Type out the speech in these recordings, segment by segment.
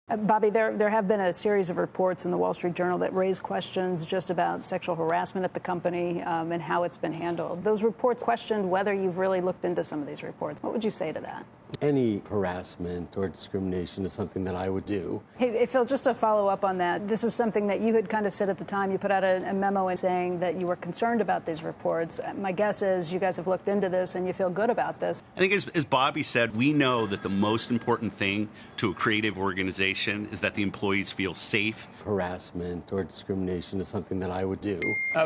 Bobby, there have been a series of reports in the Wall Street Journal that raise questions just about sexual harassment at the company and how it's been handled. Those reports questioned whether you've really looked into some of these reports. What would you say to that? Any harassment or discrimination is something that I would do. Hey, Phil, just to follow up on that, this is something that you had kind of said at the time. You put out a memo saying that you were concerned about these reports. My guess is you guys have looked into this and you feel good about this. I think as Bobby said, we know that the most important thing to a creative organization is that the employees feel safe. Harassment or discrimination is something that I would do.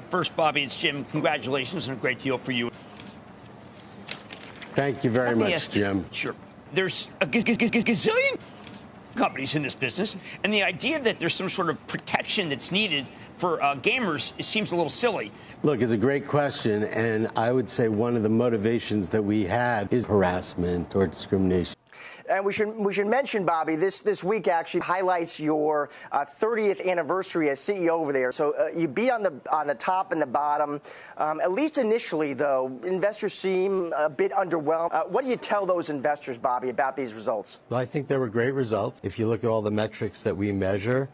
First, Bobby, it's Jim. Congratulations on a great deal for you. Thank you very much, Jim. Sure. There's a gazillion companies in this business, and the idea that there's some sort of protection that's needed for gamers, it seems a little silly. Look, it's a great question, and I would say one of the motivations that we had is harassment or discrimination. And we should mention, Bobby, this week actually highlights your 30th anniversary as CEO over there. So you be on the top and the bottom. At least initially, though, investors seem a bit underwhelmed. What do you tell those investors, Bobby, about these results? Well, I think they were great results. If you look at all the metrics that we measure,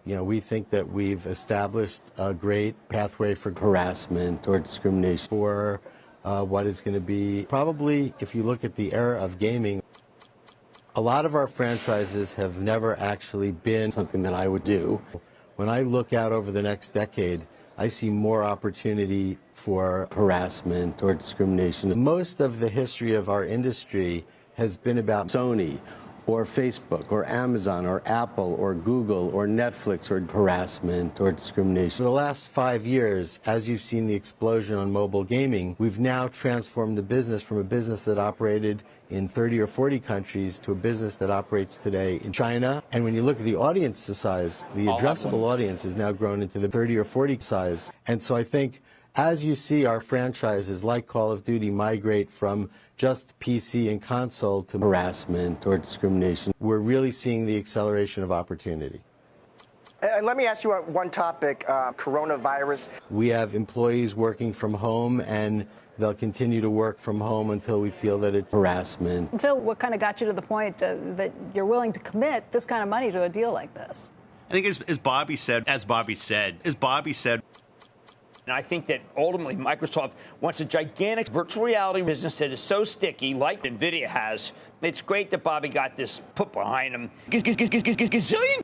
we think that we've established a great pathway for harassment or discrimination for what is going to be probably, if you look at the era of gaming, a lot of our franchises have never actually been something that I would do. When I look out over the next decade, I see more opportunity for harassment or discrimination. Most of the history of our industry has been about Sony or Facebook or Amazon or Apple or Google or Netflix or harassment or discrimination. For the last 5 years, as you've seen the explosion on mobile gaming, we've now transformed the business from a business that operated in 30 or 40 countries to a business that operates today in China. And when you look at the audience size, the addressable audience has now grown into the 30 or 40 size. And so I think as you see our franchises like Call of Duty migrate from just PC and console to harassment or discrimination, we're really seeing the acceleration of opportunity. And let me ask you one topic, coronavirus. We have employees working from home, and they'll continue to work from home until we feel that it's harassment. Phil, what kind of got you to the point that you're willing to commit this kind of money to a deal like this? I think as Bobby said, and I think that ultimately Microsoft wants a gigantic virtual reality business that is so sticky, like NVIDIA has. It's great that Bobby got this put behind him. Gazillion?